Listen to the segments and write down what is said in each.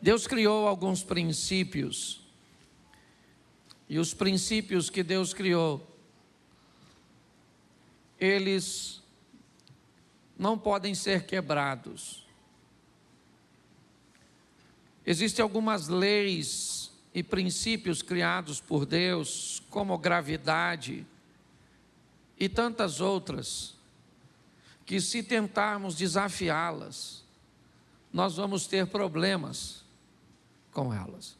Deus criou alguns princípios, e os princípios que Deus criou, eles não podem ser quebrados. Existem algumas leis e princípios criados por Deus, como gravidade e tantas outras, que se tentarmos desafiá-las, nós vamos ter problemas com elas.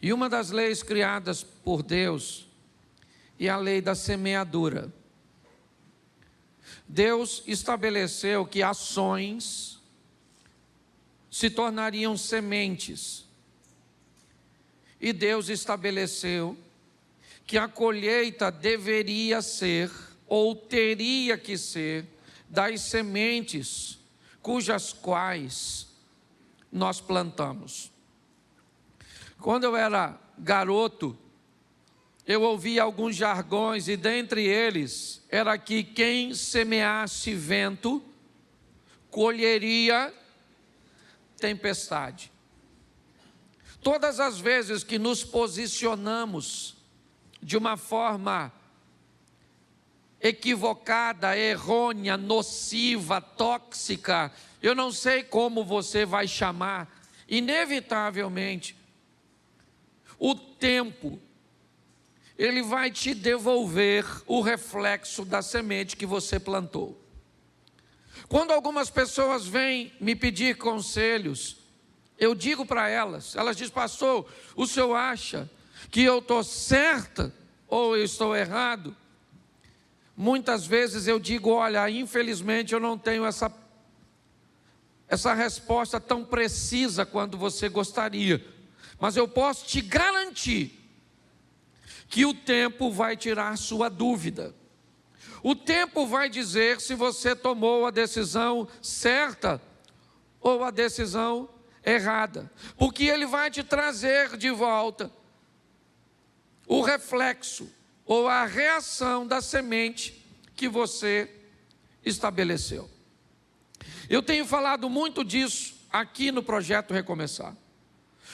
E uma das leis criadas por Deus é a lei da semeadura. Deus estabeleceu que ações se tornariam sementes. E Deus estabeleceu que a colheita deveria ser, ou teria que ser, das sementes cujas quais nós plantamos. Quando eu era garoto, eu ouvia alguns jargões, e dentre eles era que quem semeasse vento, colheria tempestade. Todas as vezes que nos posicionamos de uma forma equivocada, errônea, nociva, tóxica, eu não sei como você vai chamar, inevitavelmente, o tempo, ele vai te devolver o reflexo da semente que você plantou. Quando algumas pessoas vêm me pedir conselhos, eu digo para elas dizem: pastor, o senhor acha que eu estou certa ou eu estou errado? Muitas vezes eu digo: olha, infelizmente eu não tenho essa resposta tão precisa quanto você gostaria, mas eu posso te garantir que o tempo vai tirar sua dúvida. O tempo vai dizer se você tomou a decisão certa ou a decisão errada, porque ele vai te trazer de volta o reflexo ou a reação da semente que você estabeleceu. Eu tenho falado muito disso aqui no Projeto Recomeçar,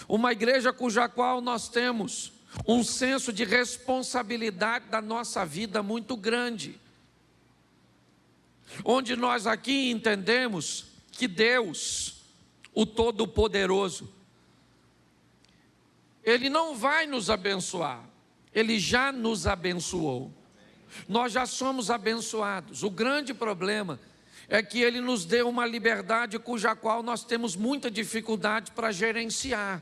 uma igreja cuja qual nós temos um senso de responsabilidade da nossa vida muito grande, onde nós aqui entendemos que Deus, o Todo-Poderoso, Ele não vai nos abençoar, Ele já nos abençoou. Nós já somos abençoados. O grande problema é que Ele nos deu uma liberdade cuja qual nós temos muita dificuldade para gerenciar.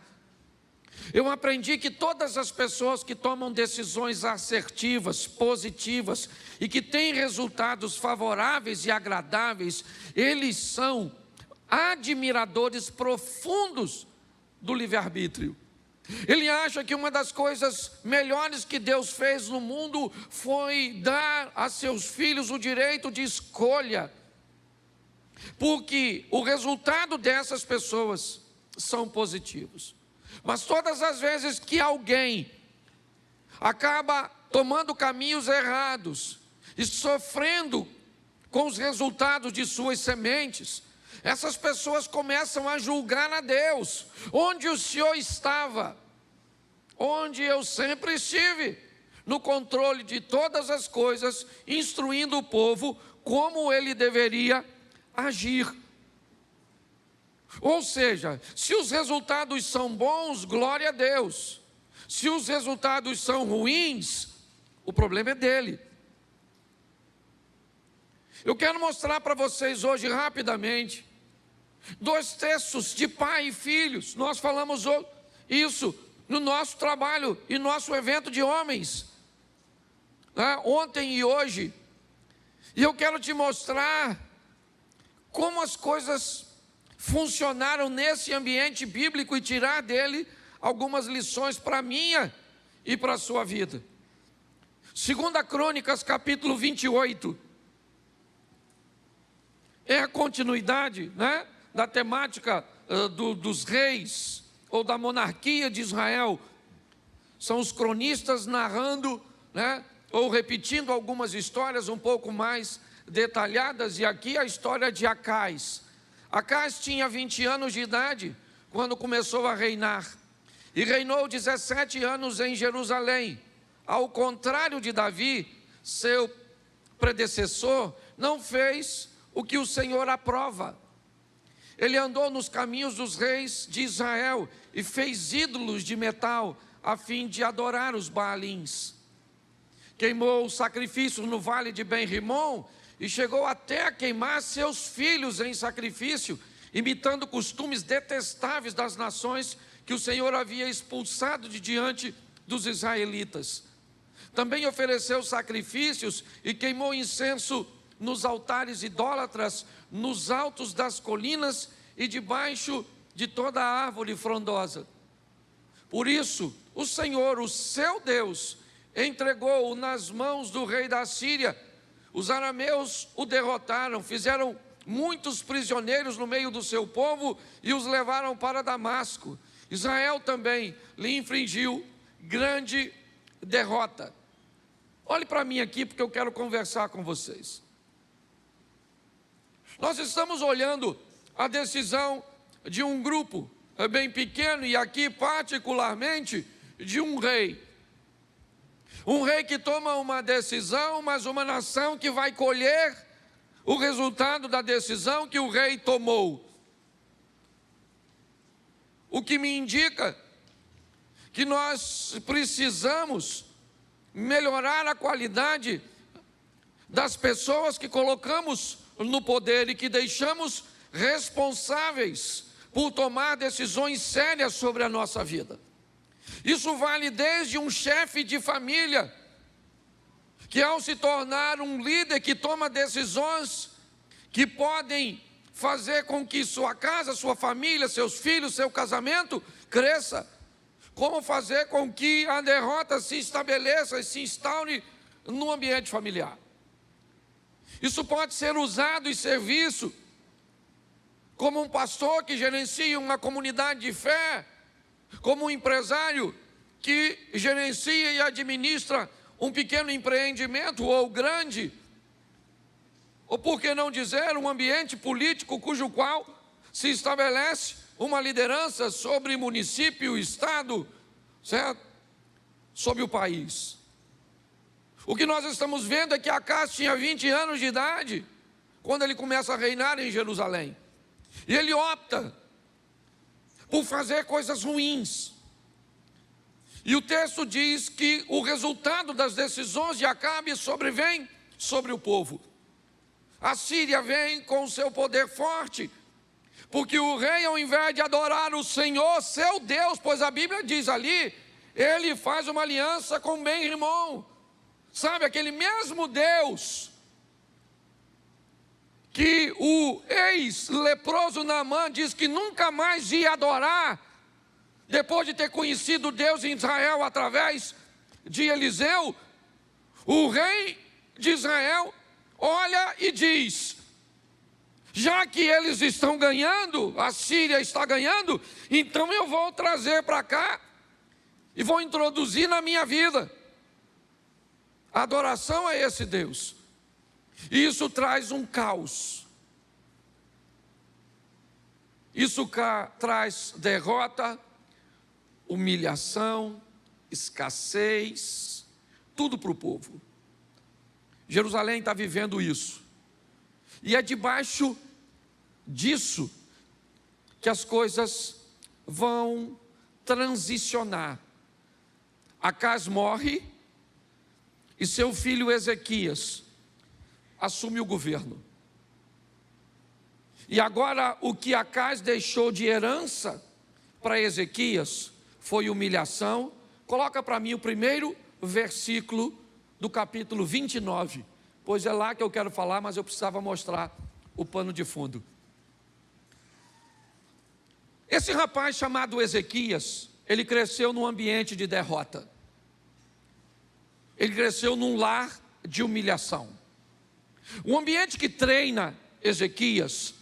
Eu aprendi que todas as pessoas que tomam decisões assertivas, positivas e que têm resultados favoráveis e agradáveis, eles são admiradores profundos do livre-arbítrio. Ele acha que uma das coisas melhores que Deus fez no mundo foi dar a seus filhos o direito de escolha, porque o resultado dessas pessoas são positivos. Mas todas as vezes que alguém acaba tomando caminhos errados e sofrendo com os resultados de suas sementes, essas pessoas começam a julgar a Deus. Onde o Senhor estava? Onde eu sempre estive, no controle de todas as coisas, instruindo o povo como ele deveria agir. Ou seja, se os resultados são bons, glória a Deus. Se os resultados são ruins, o problema é dele. Eu quero mostrar para vocês hoje rapidamente 2 textos de pai e filhos. Nós falamos isso no nosso trabalho e nosso evento de homens, ontem e hoje. E eu quero te mostrar como as coisas funcionaram nesse ambiente bíblico e tirar dele algumas lições para a minha e para a sua vida. 2 Crônicas, capítulo 28. É a continuidade, da temática dos reis, ou da monarquia de Israel. São os cronistas narrando, ou repetindo algumas histórias um pouco mais detalhadas. E aqui a história de Acais. Acais tinha 20 anos de idade quando começou a reinar, e reinou 17 anos em Jerusalém. Ao contrário de Davi, seu predecessor, não fez o que o Senhor aprova. Ele andou nos caminhos dos reis de Israel e fez ídolos de metal a fim de adorar os Baalins. Queimou sacrifícios no vale de Ben-Rimom e chegou até a queimar seus filhos em sacrifício, imitando costumes detestáveis das nações que o Senhor havia expulsado de diante dos israelitas. Também ofereceu sacrifícios e queimou incenso nos altares idólatras, nos altos das colinas e debaixo de toda a árvore frondosa. Por isso, o Senhor, o seu Deus, entregou-o nas mãos do rei da Síria. Os arameus o derrotaram, fizeram muitos prisioneiros no meio do seu povo e os levaram para Damasco. Israel também lhe infligiu grande derrota. Olhe para mim aqui, porque eu quero conversar com vocês. Nós estamos olhando a decisão de um grupo bem pequeno, e aqui particularmente de um rei. Um rei que toma uma decisão, mas uma nação que vai colher o resultado da decisão que o rei tomou. O que me indica que nós precisamos melhorar a qualidade das pessoas que colocamos no poder e que deixamos responsáveis por tomar decisões sérias sobre a nossa vida. Isso vale desde um chefe de família, que ao se tornar um líder que toma decisões que podem fazer com que sua casa, sua família, seus filhos, seu casamento cresça, como fazer com que a derrota se estabeleça e se instaure no ambiente familiar. Isso pode ser usado e ser visto como um pastor que gerencia uma comunidade de fé, como um empresário que gerencia e administra um pequeno empreendimento ou grande, ou por que não dizer um ambiente político cujo qual se estabelece uma liderança sobre município, estado, certo? Sobre o país. O que nós estamos vendo é que Acás tinha 20 anos de idade quando ele começa a reinar em Jerusalém. E ele opta por fazer coisas ruins. E o texto diz que o resultado das decisões de Acabe sobrevém sobre o povo. A Síria vem com o seu poder forte, porque o rei, ao invés de adorar o Senhor, seu Deus, pois a Bíblia diz ali, ele faz uma aliança com Ben-Rimom. Sabe, aquele mesmo Deus que o ex-leproso Naamã diz que nunca mais ia adorar, depois de ter conhecido Deus em Israel através de Eliseu, o rei de Israel olha e diz: já que eles estão ganhando, a Síria está ganhando, então eu vou trazer para cá e vou introduzir na minha vida a adoração a esse Deus. E isso traz um caos. Isso traz derrota, humilhação, escassez, tudo para o povo. Jerusalém está vivendo isso. E é debaixo disso que as coisas vão transicionar. Acás morre e seu filho Ezequias assume o governo. E agora o que Acás deixou de herança para Ezequias foi humilhação. Coloca para mim o primeiro versículo do capítulo 29, pois é lá que eu quero falar, mas eu precisava mostrar o pano de fundo. Esse rapaz chamado Ezequias, ele cresceu num ambiente de derrota. Ele cresceu num lar de humilhação. O ambiente que treina Ezequias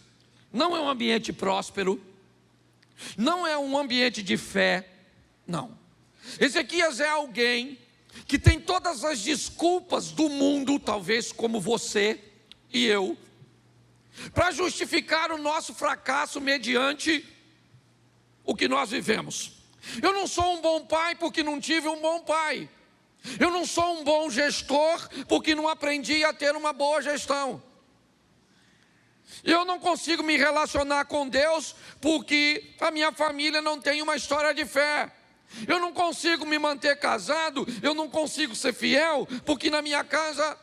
não é um ambiente próspero, não é um ambiente de fé, não. Ezequias é alguém que tem todas as desculpas do mundo, talvez como você e eu, para justificar o nosso fracasso mediante o que nós vivemos. Eu não sou um bom pai porque não tive um bom pai. Eu não sou um bom gestor porque não aprendi a ter uma boa gestão. Eu não consigo me relacionar com Deus porque a minha família não tem uma história de fé. Eu não consigo me manter casado, eu não consigo ser fiel porque na minha casa,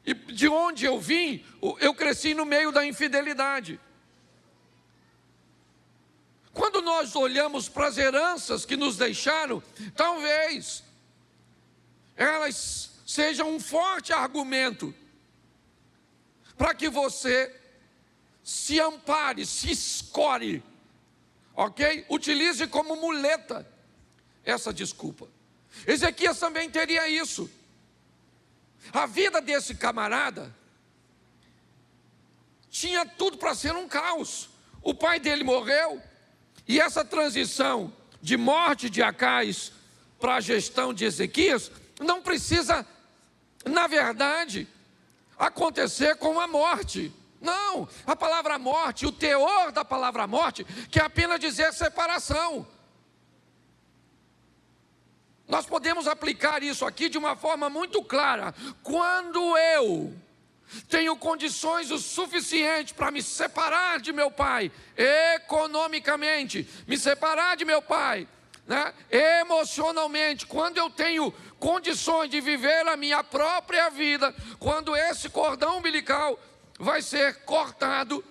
e de onde eu vim, eu cresci no meio da infidelidade. Quando nós olhamos para as heranças que nos deixaram, talvez elas sejam um forte argumento para que você se ampare, se escore, ok? Utilize como muleta essa desculpa. Ezequias também teria isso. A vida desse camarada tinha tudo para ser um caos. O pai dele morreu, e essa transição de morte de Acais para a gestão de Ezequias não precisa, na verdade, acontecer com a morte. Não, a palavra morte, o teor da palavra morte, quer apenas dizer separação. Nós podemos aplicar isso aqui de uma forma muito clara. Quando eu tenho condições o suficiente para me separar de meu pai, economicamente, me separar de meu pai, né, emocionalmente, quando eu tenho condições de viver a minha própria vida, quando esse cordão umbilical vai ser cortado,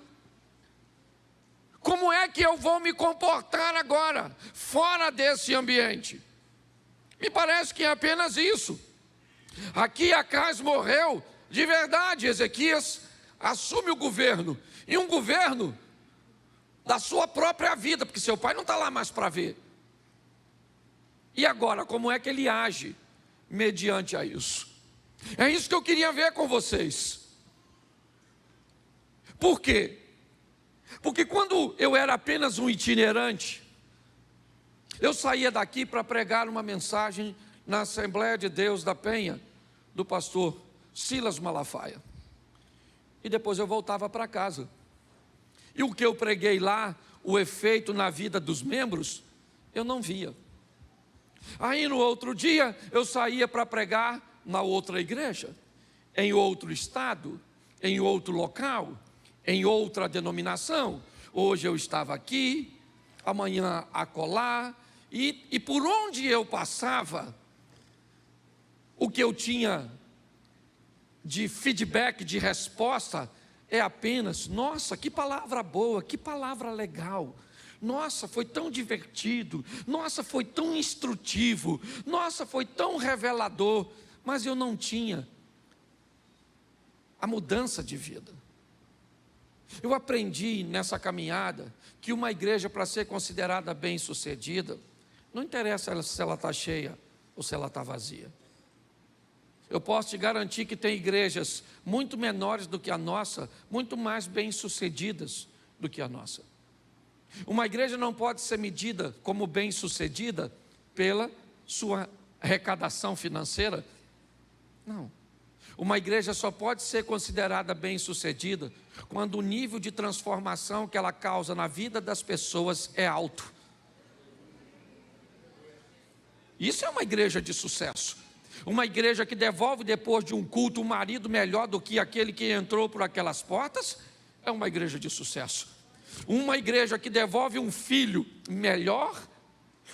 como é que eu vou me comportar agora, fora desse ambiente? Me parece que é apenas isso. Aqui Acais morreu, de verdade, Ezequias assume o governo, e um governo da sua própria vida, porque seu pai não está lá mais para ver. E agora, como é que ele age mediante a isso? É isso que eu queria ver com vocês. Por quê? Porque quando eu era apenas um itinerante, eu saía daqui para pregar uma mensagem na Assembleia de Deus da Penha, do pastor Silas Malafaia. E depois eu voltava para casa. E o que eu preguei lá, o efeito na vida dos membros, eu não via. Aí no outro dia, eu saía para pregar na outra igreja, em outro estado, em outro local, em outra denominação. Hoje eu estava aqui, amanhã acolá, e por onde eu passava, o que eu tinha de feedback, de resposta, é apenas: nossa, que palavra boa, que palavra legal, nossa, foi tão divertido, nossa, foi tão instrutivo, nossa, foi tão revelador, mas eu não tinha a mudança de vida. Eu aprendi nessa caminhada que uma igreja, para ser considerada bem-sucedida, não interessa se ela está cheia ou se ela está vazia. Eu posso te garantir que tem igrejas muito menores do que a nossa, muito mais bem-sucedidas do que a nossa. Uma igreja não pode ser medida como bem-sucedida pela sua arrecadação financeira. Não. Uma igreja só pode ser considerada bem-sucedida quando o nível de transformação que ela causa na vida das pessoas é alto. Isso é uma igreja de sucesso. Uma igreja que devolve depois de um culto um marido melhor do que aquele que entrou por aquelas portas, é uma igreja de sucesso. Uma igreja que devolve um filho melhor,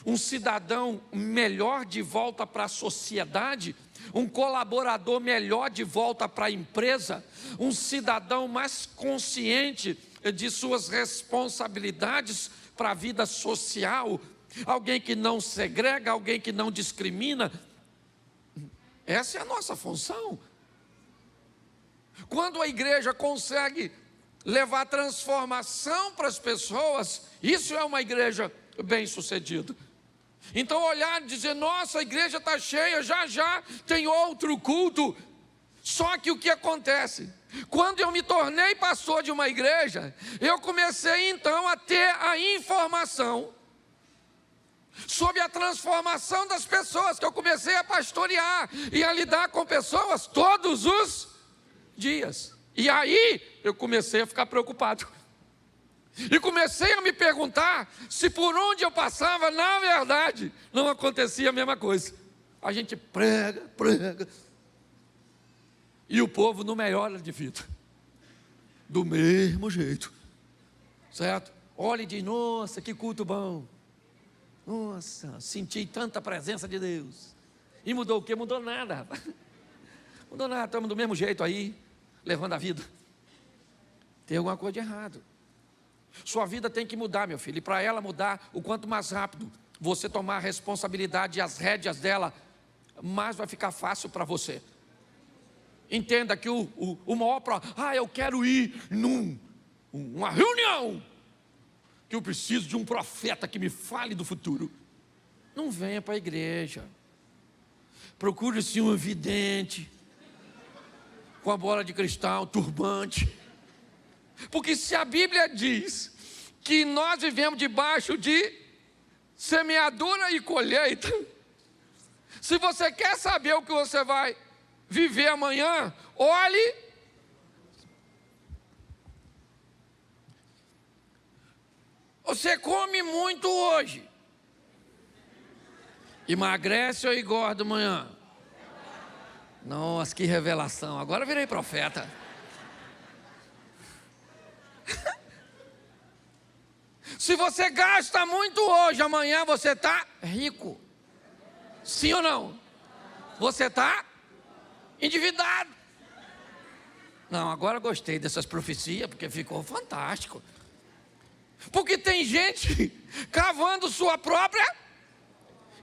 um cidadão melhor de volta para a sociedade, um colaborador melhor de volta para a empresa, um cidadão mais consciente de suas responsabilidades para a vida social, alguém que não segrega, alguém que não discrimina. Essa é a nossa função. Quando a igreja consegue levar transformação para as pessoas, isso é uma igreja bem-sucedida. Então olhar e dizer: nossa, a igreja está cheia, já tem outro culto. Só que o que acontece? Quando eu me tornei pastor de uma igreja, eu comecei então a ter a informação sobre a transformação das pessoas, que eu comecei a pastorear e a lidar com pessoas todos os dias. E aí eu comecei a ficar preocupado. E comecei a me perguntar se por onde eu passava, na verdade, não acontecia a mesma coisa. A gente prega, e o povo não melhora de vida. Do mesmo jeito. Certo? Olha e diz, nossa, que culto bom. Nossa, senti tanta presença de Deus. E mudou o quê? Mudou nada, rapaz. Mudou nada, estamos do mesmo jeito aí, levando a vida. Tem alguma coisa de errado. Sua vida tem que mudar, meu filho. E para ela mudar, o quanto mais rápido você tomar a responsabilidade e as rédeas dela, mais vai ficar fácil para você. Entenda que o maior eu quero ir numa reunião, que eu preciso de um profeta que me fale do futuro. Não venha para a igreja. Procure-se um vidente, com a bola de cristal, turbante. Porque se a Bíblia diz que nós vivemos debaixo de semeadura e colheita, se você quer saber o que você vai viver amanhã, olhe. Você come muito hoje, emagrece ou engorda amanhã? Nossa, que revelação, agora eu virei profeta. Se você gasta muito hoje, amanhã você está rico. Sim ou não? Você está endividado. Não, agora eu gostei dessas profecias, porque ficou fantástico. Porque tem gente cavando sua própria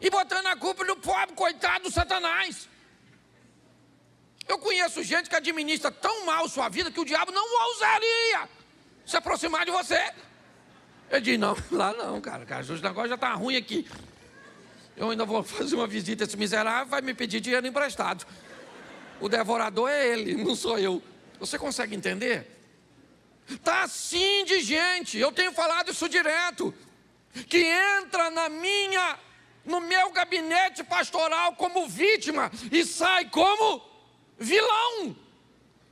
e botando a culpa no pobre, coitado do Satanás. Eu conheço gente que administra tão mal sua vida que o diabo não ousaria se aproximar de você. Eu disse, não, lá não, cara, o negócio já está ruim aqui. Eu ainda vou fazer uma visita a esse miserável, vai me pedir dinheiro emprestado. O devorador é ele, não sou eu. Você consegue entender? Está assim de gente, eu tenho falado isso direto, que entra no meu gabinete pastoral como vítima e sai como vilão.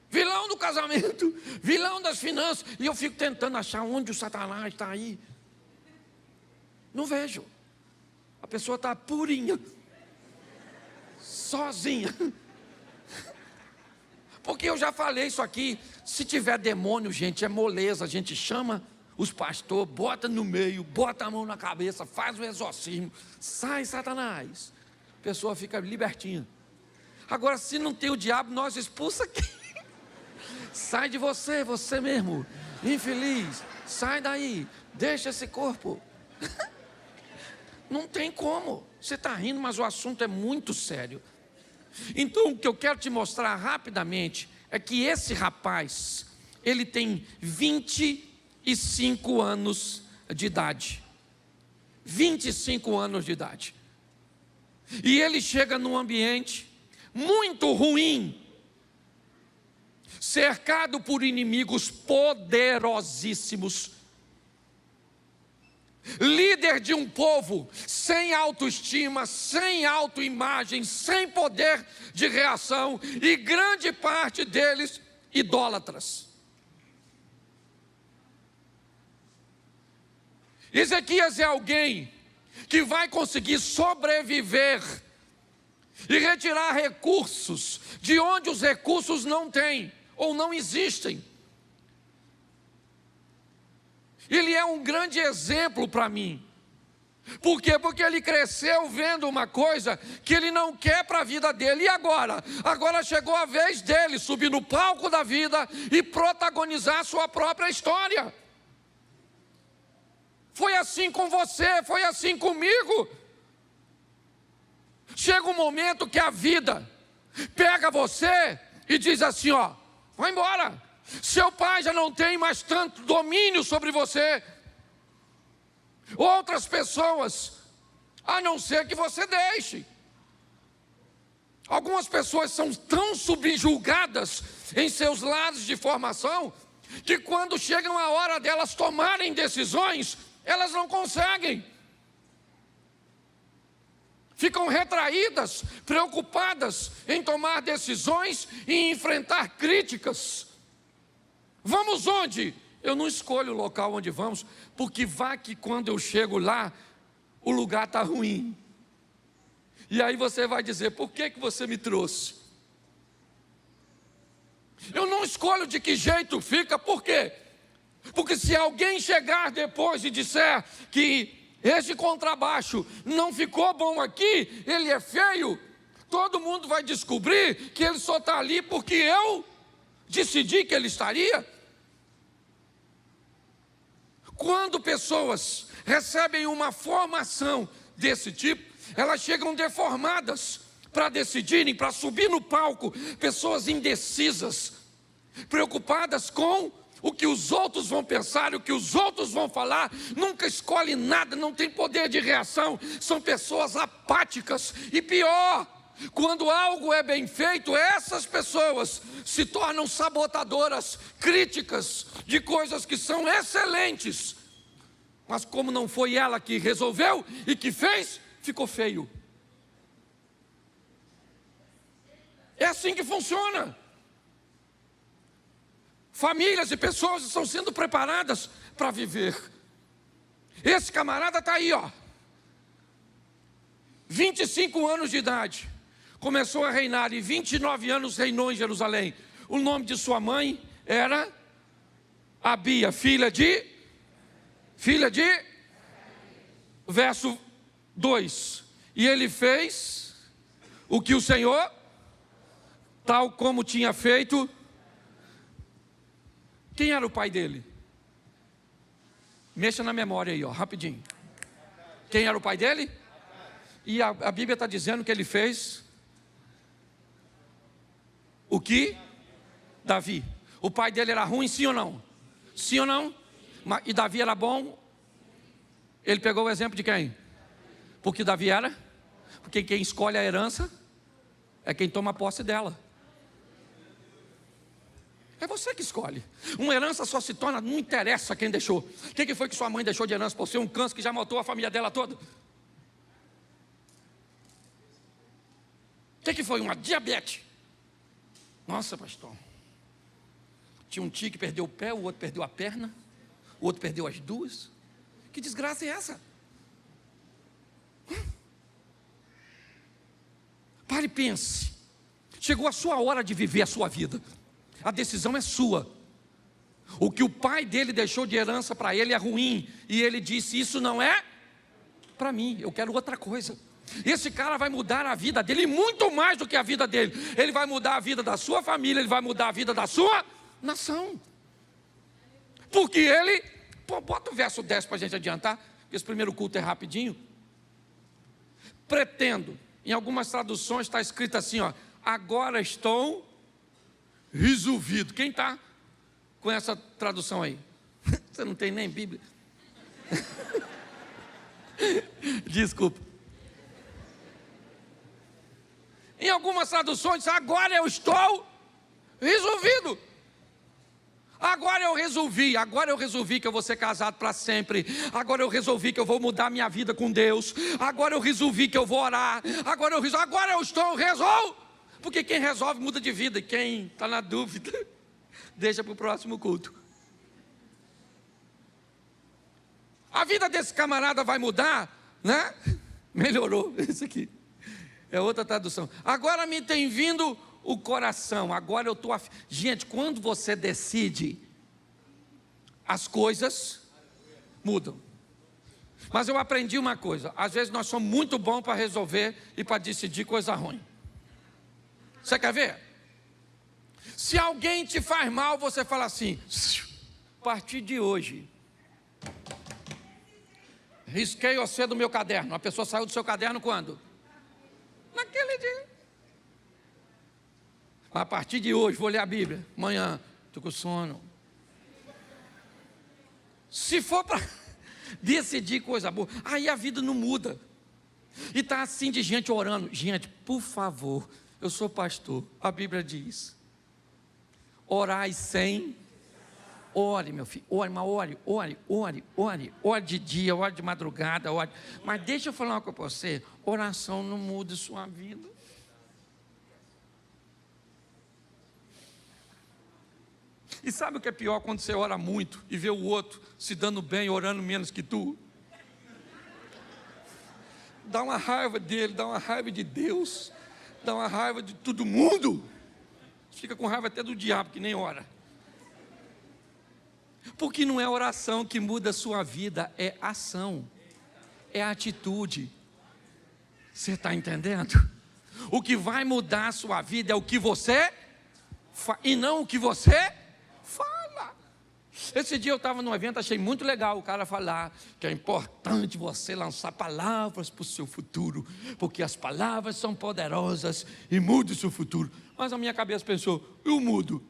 Vilão do casamento, vilão das finanças. E eu fico tentando achar onde o Satanás está aí. Não vejo. A pessoa está purinha, sozinha. Porque eu já falei isso aqui. Se tiver demônio, gente, é moleza. A gente chama os pastores, bota no meio, bota a mão na cabeça, faz o exorcismo. Sai, Satanás. A pessoa fica libertinha. Agora, se não tem o diabo, nós expulsa aqui. Sai de você, você mesmo, infeliz. Sai daí, deixa esse corpo. Não tem como. Você está rindo, mas o assunto é muito sério. Então, o que eu quero te mostrar rapidamente é que esse rapaz, ele tem 25 anos de idade. 25 anos de idade. E ele chega num ambiente muito ruim, cercado por inimigos poderosíssimos, líder de um povo sem autoestima, sem autoimagem, sem poder de reação, e grande parte deles idólatras. Ezequias é alguém que vai conseguir sobreviver e retirar recursos de onde os recursos não têm ou não existem. Ele é um grande exemplo para mim. Por quê? Porque ele cresceu vendo uma coisa que ele não quer para a vida dele. E agora? Agora chegou a vez dele subir no palco da vida e protagonizar a sua própria história. Foi assim com você, foi assim comigo. Chega um momento que a vida pega você e diz assim, ó, vai embora. Seu pai já não tem mais tanto domínio sobre você. Outras pessoas, a não ser que você deixe. Algumas pessoas são tão subjugadas em seus lares de formação, que quando chegam a hora delas tomarem decisões, elas não conseguem. Ficam retraídas, preocupadas em tomar decisões e enfrentar críticas. Vamos onde? Eu não escolho o local onde vamos, porque vai que quando eu chego lá, o lugar está ruim. E aí você vai dizer, por que você me trouxe? Eu não escolho de que jeito fica, por quê? Porque se alguém chegar depois e disser que esse contrabaixo não ficou bom aqui, ele é feio, todo mundo vai descobrir que ele só está ali porque eu decidi que ele estaria. Quando pessoas recebem uma formação desse tipo, elas chegam deformadas para decidirem, para subir no palco, pessoas indecisas, preocupadas com o que os outros vão pensar, o que os outros vão falar, nunca escolhe nada, não tem poder de reação, são pessoas apáticas. E pior, quando algo é bem feito, essas pessoas se tornam sabotadoras, críticas de coisas que são excelentes, mas como não foi ela que resolveu e que fez, ficou feio. É assim que funciona. Famílias e pessoas estão sendo preparadas para viver. Esse camarada está aí, 25 anos de idade, começou a reinar e 29 anos reinou em Jerusalém. O nome de sua mãe era Abia, filha de verso 2. E ele fez o que o Senhor, tal como tinha feito. Quem era o pai dele? Mexa na memória aí, rapidinho. Quem era o pai dele? E a Bíblia está dizendo que ele fez o que? Davi. O pai dele era ruim, sim ou não? Sim ou não? E Davi era bom? Ele pegou o exemplo de quem? Porque Davi era? Porque quem escolhe a herança é quem toma posse dela. É você que escolhe. Uma herança só se torna, não interessa quem deixou. O que foi que sua mãe deixou de herança por ser um câncer que já matou a família dela toda? O que foi? Uma diabetes. Nossa, pastor. Tinha um tio que perdeu o pé, o outro perdeu a perna, o outro perdeu as duas. Que desgraça é essa? Pare e pense. Chegou a sua hora de viver a sua vida. A decisão é sua. O que o pai dele deixou de herança para ele é ruim. E ele disse, isso não é para mim, eu quero outra coisa. Esse cara vai mudar a vida dele, muito mais do que a vida dele. Ele vai mudar a vida da sua família, ele vai mudar a vida da sua nação. Porque ele, bota o verso 10 para a gente adiantar, porque esse primeiro culto é rapidinho. Pretendo, em algumas traduções está escrito assim, agora estou resolvido. Quem está com essa tradução aí? Você não tem nem Bíblia? Desculpa. Em algumas traduções, agora eu estou resolvido. Agora eu resolvi que eu vou ser casado para sempre. Agora eu resolvi que eu vou mudar minha vida com Deus. Agora eu resolvi que eu vou orar. Agora eu estou resolvido. Porque quem resolve muda de vida. E quem está na dúvida, deixa para o próximo culto. A vida desse camarada vai mudar, né? Melhorou, isso aqui. É outra tradução. Agora me tem vindo o coração. Agora eu estou... Gente, quando você decide, as coisas mudam. Mas eu aprendi uma coisa. Às vezes nós somos muito bons para resolver e para decidir coisa ruim. Você quer ver? Se alguém te faz mal, você fala assim, a partir de hoje, risquei você do meu caderno. A pessoa saiu do seu caderno quando? Naquele dia. A partir de hoje, vou ler a Bíblia. Amanhã, estou com sono. Se for para decidir coisa boa, aí a vida não muda. E está assim de gente orando. Gente, por favor, eu sou pastor. A Bíblia diz, orai sem... Ore, meu filho, ore, mas ore de dia, ore de madrugada, ore. Mas deixa eu falar uma coisa para você, oração não muda sua vida. E sabe o que é pior quando você ora muito e vê o outro se dando bem, orando menos que tu? Dá uma raiva dele, dá uma raiva de Deus, dá uma raiva de todo mundo. Fica com raiva até do diabo que nem ora. Porque não é oração que muda a sua vida, é ação, é atitude. Você está entendendo? O que vai mudar a sua vida é o que você faz e não o que você fala. Esse dia eu estava num evento, achei muito legal o cara falar que é importante você lançar palavras para o seu futuro, porque as palavras são poderosas e mudam o seu futuro. Mas a minha cabeça pensou, eu mudo.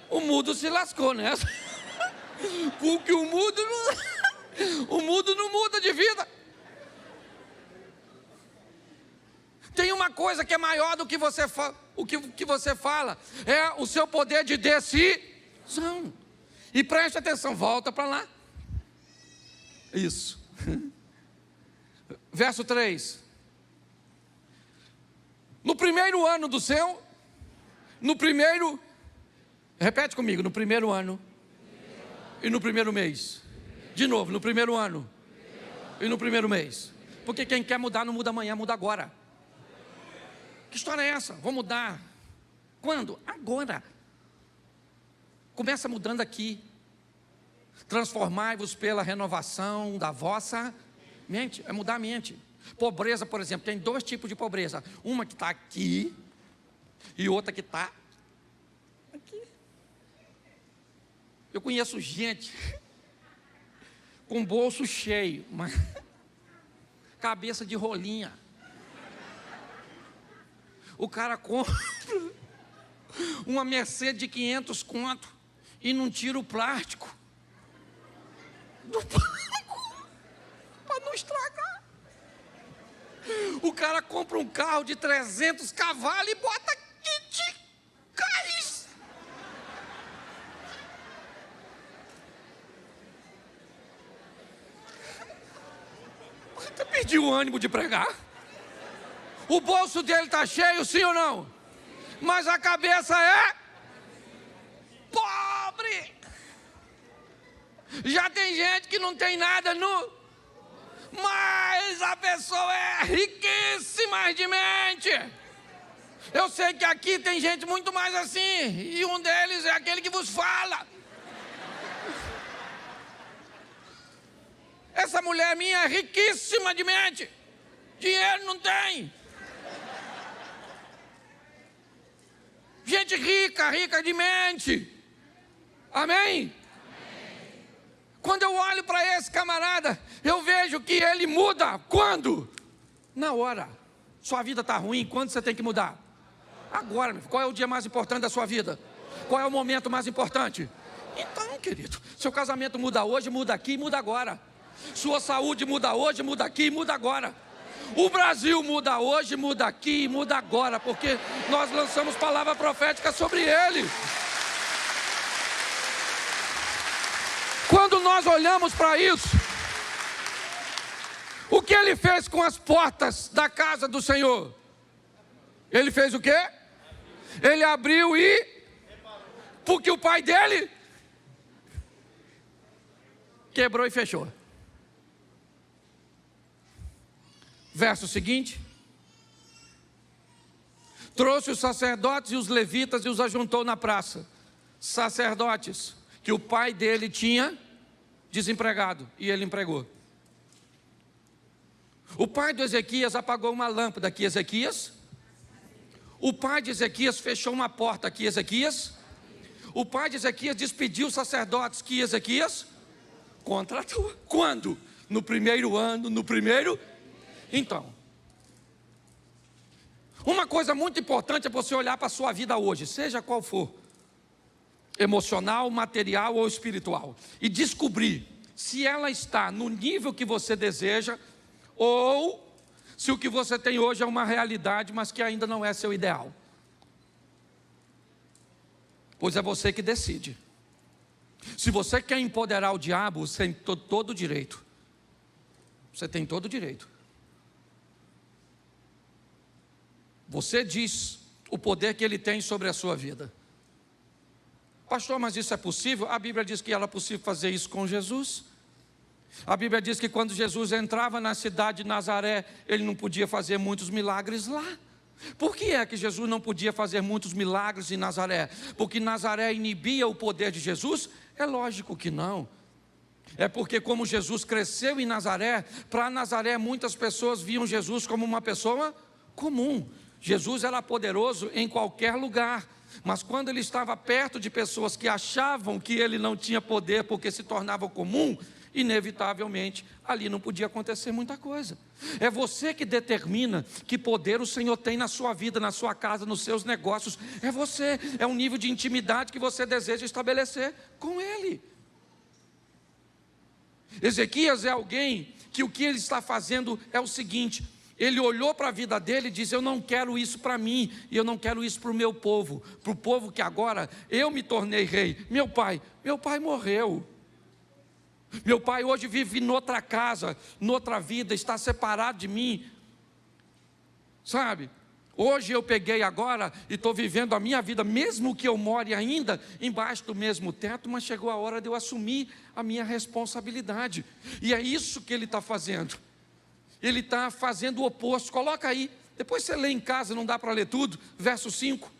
O mudo se lascou, né? Porque o mudo não muda de vida. Tem uma coisa que é maior do que você o que você fala, é o seu poder de decisão. E preste atenção, volta para lá. Isso. Verso 3. No primeiro ano do seu, repete comigo, no primeiro ano e no primeiro mês. De novo, no primeiro ano e no primeiro mês. Porque quem quer mudar não muda amanhã, muda agora. Que história é essa? Vou mudar. Quando? Agora. Começa mudando aqui. Transformai-vos pela renovação da vossa mente. É mudar a mente. Pobreza, por exemplo, tem 2 tipos de pobreza. Uma que está aqui e outra que está aqui. Eu conheço gente com bolso cheio, mas cabeça de rolinha. O cara compra uma Mercedes de 500 conto e não tira o plástico do banco para não estragar. O cara compra um carro de 300 cavalos e bota kit gás. Você perdeu o ânimo de pregar? O bolso dele está cheio, sim ou não? Mas a cabeça é pobre. Já tem gente que não tem nada mas a pessoa é riquíssima de mente. Eu sei que aqui tem gente muito mais assim, e um deles é aquele que vos fala. Essa mulher minha é riquíssima de mente. Dinheiro não tem. Gente rica de mente. Amém? Quando eu olho para esse camarada, eu vejo que ele muda. Quando? Na hora. Sua vida está ruim, quando você tem que mudar? Agora. Qual é o dia mais importante da sua vida? Qual é o momento mais importante? Então, querido, seu casamento muda hoje, muda aqui, muda agora. Sua saúde muda hoje, muda aqui, muda agora. O Brasil muda hoje, muda aqui, muda agora, porque nós lançamos palavra profética sobre ele. Quando nós olhamos para isso, o que ele fez com as portas da casa do Senhor? Ele fez o quê? Ele abriu e... Porque o pai dele quebrou e fechou. Verso seguinte. Trouxe os sacerdotes e os levitas e os ajuntou na praça. Sacerdotes que o pai dele tinha desempregado e ele empregou. O pai de Ezequias apagou uma lâmpada aqui, Ezequias. O pai de Ezequias fechou uma porta aqui, Ezequias. O pai de Ezequias despediu os sacerdotes que Ezequias contratou. Quando? No primeiro ano, no primeiro... Então, uma coisa muito importante é você olhar para a sua vida hoje, seja qual for, emocional, material ou espiritual, e descobrir se ela está no nível que você deseja, ou se o que você tem hoje é uma realidade, mas que ainda não é seu ideal. Pois é você que decide. Se você quer empoderar o diabo, você tem todo o direito. Você tem todo o direito. Você diz o poder que Ele tem sobre a sua vida. Pastor, mas isso é possível? A Bíblia diz que era possível fazer isso com Jesus. A Bíblia diz que quando Jesus entrava na cidade de Nazaré, Ele não podia fazer muitos milagres lá. Por que é que Jesus não podia fazer muitos milagres em Nazaré? Porque Nazaré inibia o poder de Jesus? É lógico que não. É porque como Jesus cresceu em Nazaré, para Nazaré muitas pessoas viam Jesus como uma pessoa comum. Jesus era poderoso em qualquer lugar, mas quando Ele estava perto de pessoas que achavam que Ele não tinha poder porque se tornava comum, inevitavelmente ali não podia acontecer muita coisa. É você que determina que poder o Senhor tem na sua vida, na sua casa, nos seus negócios. É você, é um nível de intimidade que você deseja estabelecer com Ele. Ezequias é alguém que o que ele está fazendo é o seguinte: ele olhou para a vida dele e disse: eu não quero isso para mim, e eu não quero isso para o meu povo, para o povo que agora eu me tornei rei. Meu pai morreu. Meu pai hoje vive noutra casa, noutra vida, está separado de mim. Sabe? Hoje eu peguei agora e estou vivendo a minha vida, mesmo que eu more ainda embaixo do mesmo teto, mas chegou a hora de eu assumir a minha responsabilidade. E é isso que ele está fazendo. Ele está fazendo o oposto. Coloca aí, depois você lê em casa, não dá para ler tudo, verso 5.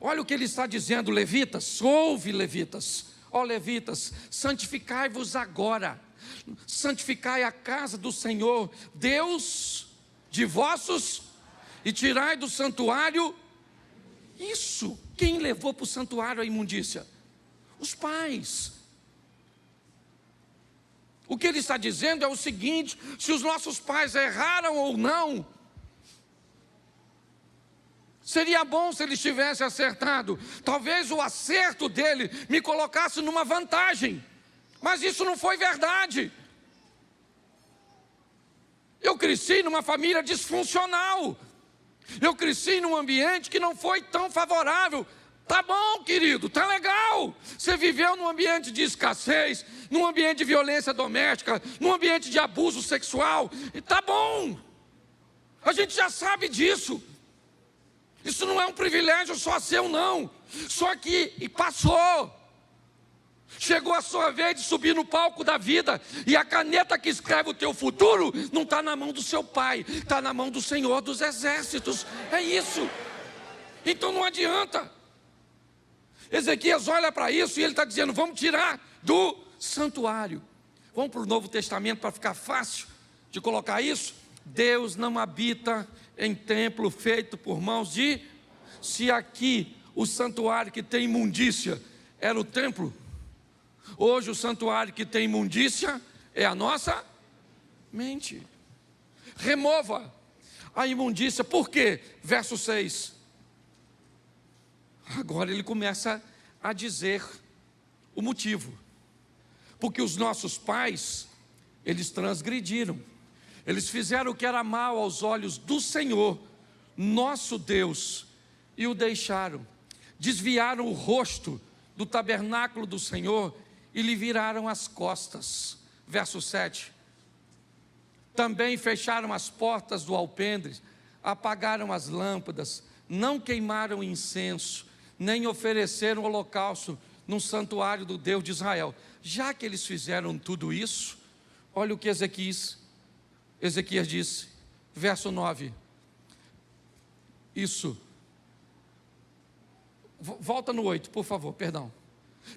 Olha o que ele está dizendo, levitas, ouve levitas. Ó levitas, santificai-vos agora, santificai a casa do Senhor, Deus de vossos, e tirai do santuário, isso, quem levou para o santuário a imundícia? Os pais. O que ele está dizendo é o seguinte: se os nossos pais erraram ou não, seria bom se eles tivessem acertado. Talvez o acerto dele me colocasse numa vantagem, mas isso não foi verdade. Eu cresci numa família disfuncional. Eu cresci num ambiente que não foi tão favorável. Tá bom, querido, tá legal. Você viveu num ambiente de escassez, num ambiente de violência doméstica, num ambiente de abuso sexual. E tá bom. A gente já sabe disso. Isso não é um privilégio só seu, não. Só que passou. Chegou a sua vez de subir no palco da vida, e a caneta que escreve o teu futuro não está na mão do seu pai, está na mão do Senhor dos Exércitos. É isso. Então não adianta. Ezequias olha para isso e ele está dizendo: vamos tirar do santuário. Vamos para o Novo Testamento para ficar fácil de colocar isso. Deus não habita em templo feito por mãos de... Se aqui o santuário que tem imundícia era o templo, hoje o santuário que tem imundícia é a nossa mente. Remova a imundícia. Por quê? Verso 6. Agora ele começa a dizer o motivo. Porque os nossos pais, eles transgrediram. Eles fizeram o que era mal aos olhos do Senhor, nosso Deus, e o deixaram. Desviaram o rosto do tabernáculo do Senhor e lhe viraram as costas. Verso 7. Também fecharam as portas do alpendre, apagaram as lâmpadas, não queimaram incenso, nem ofereceram holocausto no santuário do Deus de Israel. Já que eles fizeram tudo isso, olha o que Ezequias disse, verso 9. Isso. Volta no 8, por favor, perdão.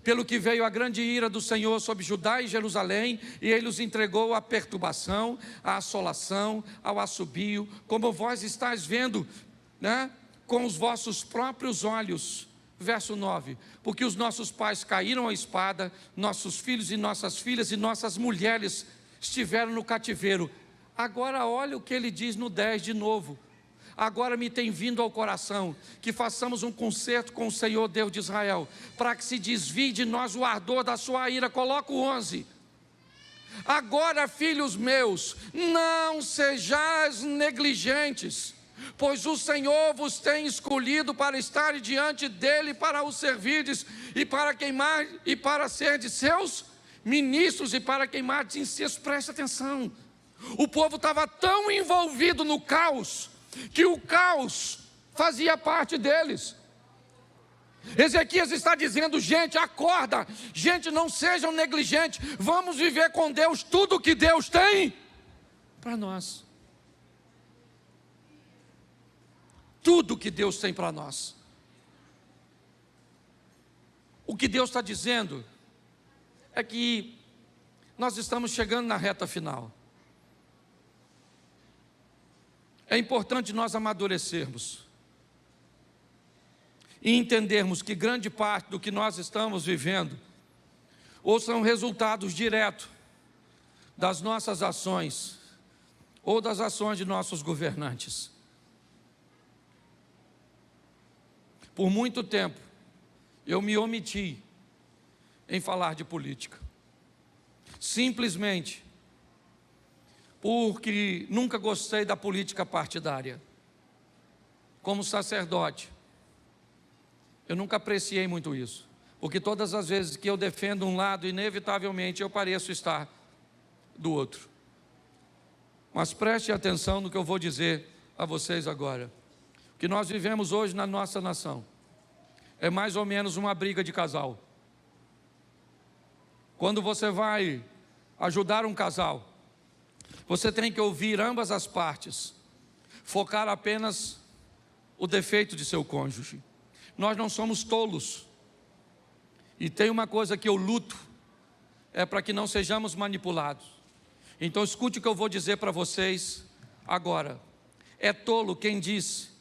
Pelo que veio a grande ira do Senhor sobre Judá e Jerusalém, e ele os entregou à perturbação, à assolação, ao assobio, como vós estáis vendo, né, com os vossos próprios olhos. Verso 9, porque os nossos pais caíram à espada, nossos filhos e nossas filhas e nossas mulheres estiveram no cativeiro. Agora olha o que ele diz no 10 de novo. Agora me tem vindo ao coração que façamos um concerto com o Senhor Deus de Israel, para que se desvie de nós o ardor da sua ira. Coloca o 11. Agora, filhos meus, não sejais negligentes, pois o Senhor vos tem escolhido para estar diante dele, para o servirdes, e para queimar, e para ser de seus ministros, e para queimar de incenso. Preste atenção. O povo estava tão envolvido no caos, que o caos fazia parte deles. Ezequias está dizendo: gente, acorda, gente, não sejam negligentes, vamos viver com Deus tudo que Deus tem para nós. Tudo que Deus tem para nós. O que Deus está dizendo é que nós estamos chegando na reta final. É importante nós amadurecermos e entendermos que grande parte do que nós estamos vivendo ou são resultados diretos das nossas ações ou das ações de nossos governantes. Por muito tempo eu me omiti em falar de política, simplesmente porque nunca gostei da política partidária. Como sacerdote, eu nunca apreciei muito isso, porque todas as vezes que eu defendo um lado, inevitavelmente eu pareço estar do outro. Mas preste atenção no que eu vou dizer a vocês agora. O que nós vivemos hoje na nossa nação é mais ou menos uma briga de casal. Quando você vai ajudar um casal, você tem que ouvir ambas as partes, focar apenas o defeito de seu cônjuge. Nós não somos tolos. E tem uma coisa que eu luto, é para que não sejamos manipulados. Então escute o que eu vou dizer para vocês agora. É tolo quem diz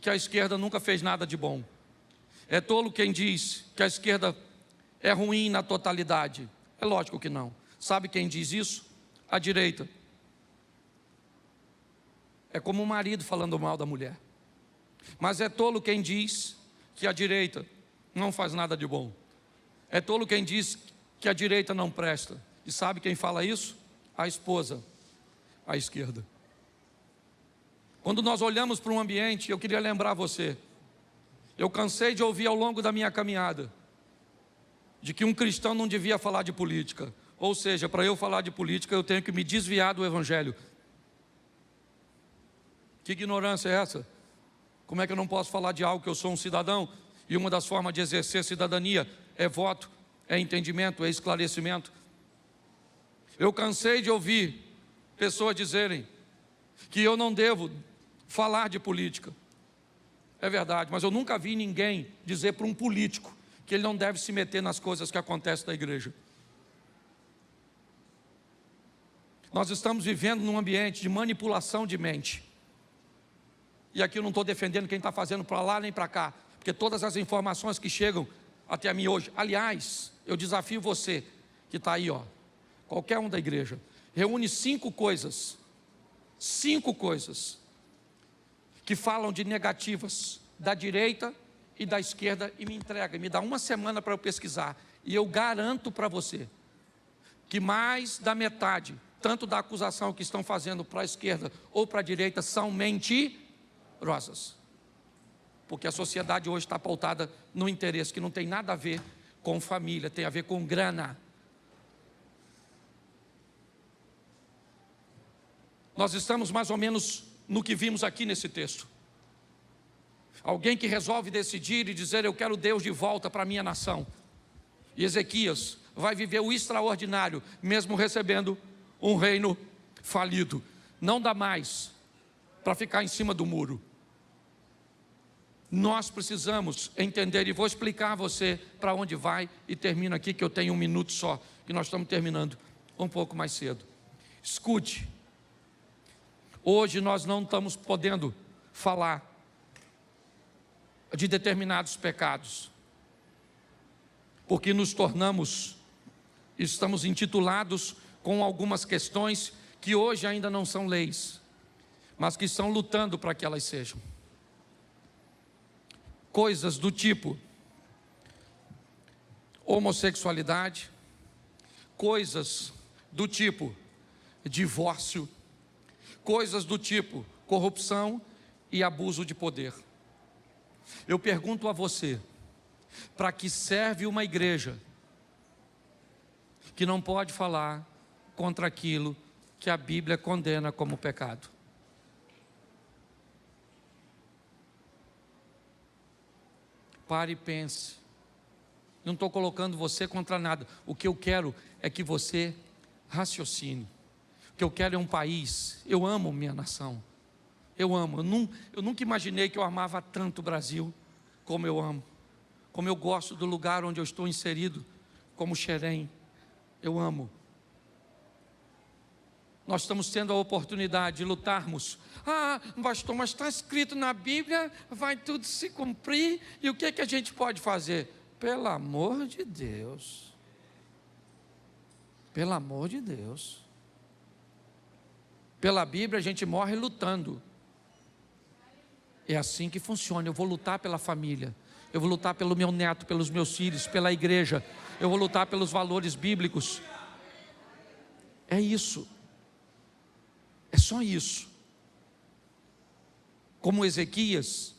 que a esquerda nunca fez nada de bom. É tolo quem diz que a esquerda é ruim na totalidade. É lógico que não. Sabe quem diz isso? A direita. É como o marido falando mal da mulher. Mas é tolo quem diz que a direita não faz nada de bom. É tolo quem diz que a direita não presta. E sabe quem fala isso? A esposa, a esquerda. Quando nós olhamos para um ambiente, eu queria lembrar você, eu cansei de ouvir ao longo da minha caminhada, de que um cristão não devia falar de política. Ou seja, para eu falar de política, eu tenho que me desviar do evangelho. Que ignorância é essa? Como é que eu não posso falar de algo que eu sou um cidadão? E uma das formas de exercer cidadania é voto, é entendimento, é esclarecimento. Eu cansei de ouvir pessoas dizerem que eu não devo falar de política. É verdade, mas eu nunca vi ninguém dizer para um político que ele não deve se meter nas coisas que acontecem na igreja. Nós estamos vivendo num ambiente de manipulação de mente. E aqui eu não estou defendendo quem está fazendo para lá nem para cá, porque todas as informações que chegam até a mim hoje, aliás, eu desafio você que está aí, qualquer um da igreja, reúne 5 coisas que falam de negativas da direita e da esquerda e me entrega, me dá uma semana para eu pesquisar, e eu garanto para você que mais da metade, tanto da acusação que estão fazendo para a esquerda ou para a direita, são mentirosas, porque a sociedade hoje está pautada no interesse que não tem nada a ver com família, tem a ver com grana. Nós estamos mais ou menos no que vimos aqui nesse texto. Alguém que resolve decidir e dizer: eu quero Deus de volta para a minha nação. E Ezequias vai viver o extraordinário, mesmo recebendo um reino falido. Não dá mais para ficar em cima do muro. Nós precisamos entender, e vou explicar a você para onde vai, e termino aqui que eu tenho 1 minuto só, que nós estamos terminando um pouco mais cedo. Escute. Hoje nós não estamos podendo falar de determinados pecados, porque nos tornamos, estamos intitulados com algumas questões que hoje ainda não são leis, mas que estão lutando para que elas sejam. Coisas do tipo homossexualidade, coisas do tipo divórcio, coisas do tipo corrupção e abuso de poder. Eu pergunto a você, para que serve uma igreja que não pode falar contra aquilo que a Bíblia condena como pecado? Pare e pense. Não estou colocando você contra nada. O que eu quero é que você raciocine. O que eu quero é um país. Eu amo minha nação. Eu amo. Eu nunca imaginei que eu amava tanto o Brasil como eu amo. Como eu gosto do lugar onde eu estou inserido, como Xerém. Eu amo. Nós estamos tendo a oportunidade de lutarmos. Ah, pastor, mas está escrito na Bíblia, vai tudo se cumprir. E o que é que a gente pode fazer? Pelo amor de Deus. Pelo amor de Deus. Pela Bíblia a gente morre lutando. É assim que funciona. Eu vou lutar pela família. Eu vou lutar pelo meu neto, pelos meus filhos, pela igreja. Eu vou lutar pelos valores bíblicos. É isso. É só isso. Como Ezequias,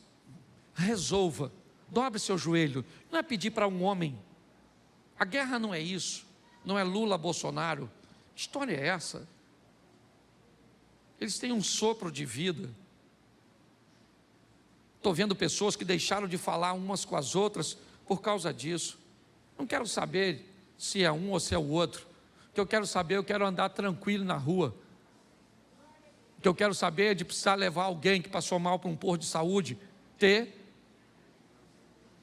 resolva, dobre seu joelho. Não é pedir para um homem. A guerra não é isso. Não é Lula, Bolsonaro. Que história é essa? Eles têm um sopro de vida. Estou vendo pessoas que deixaram de falar umas com as outras por causa disso. Não quero saber se é um ou se é o outro. O que eu quero saber, eu quero andar tranquilo na rua. O que eu quero saber é de precisar levar alguém que passou mal para um posto de saúde, ter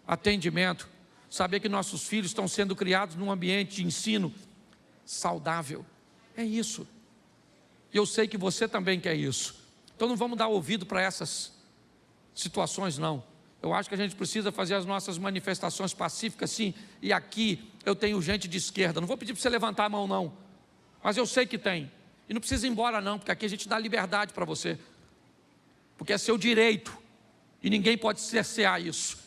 atendimento, saber que nossos filhos estão sendo criados num ambiente de ensino saudável. É isso. E eu sei que você também quer isso. Então não vamos dar ouvido para essas situações, não. Eu acho que a gente precisa fazer as nossas manifestações pacíficas, sim. E aqui eu tenho gente de esquerda. Não vou pedir para você levantar a mão, não. Mas eu sei que tem. E não precisa ir embora não, porque aqui a gente dá liberdade para você. Porque é seu direito. E ninguém pode cercear isso.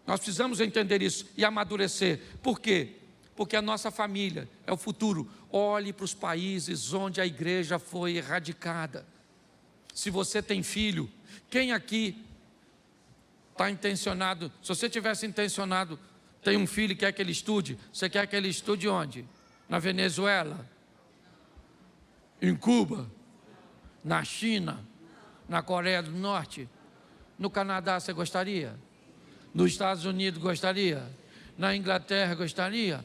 Nós precisamos entender isso e amadurecer. Por quê? Porque a nossa família é o futuro. Olhe para os países onde a igreja foi erradicada. Se você tem filho, quem aqui está intencionado? Se você tivesse intencionado, tem um filho e quer que ele estude, você quer que ele estude onde? Na Venezuela? Em Cuba, na China, na Coreia do Norte, no Canadá você gostaria? Nos Estados Unidos gostaria? Na Inglaterra gostaria?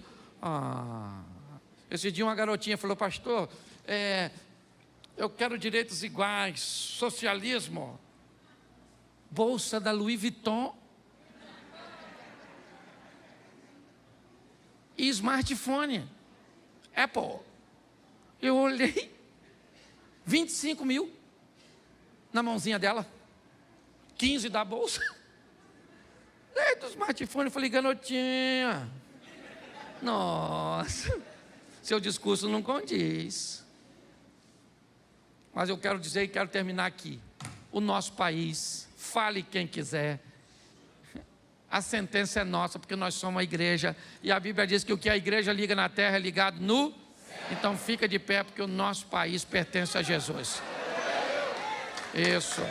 Esse dia uma garotinha falou, pastor, eu quero direitos iguais, socialismo, bolsa da Louis Vuitton e smartphone, Apple. Eu olhei, 25 mil na mãozinha dela, 15 da bolsa, do smartphone. Eu falei, garotinha, nossa, seu discurso não condiz. Mas eu quero dizer e quero terminar aqui. O nosso país, fale quem quiser, a sentença é nossa, porque nós somos a igreja, e a Bíblia diz que o que a igreja liga na terra é ligado no... Então fica de pé, porque o nosso país pertence a Jesus. Isso.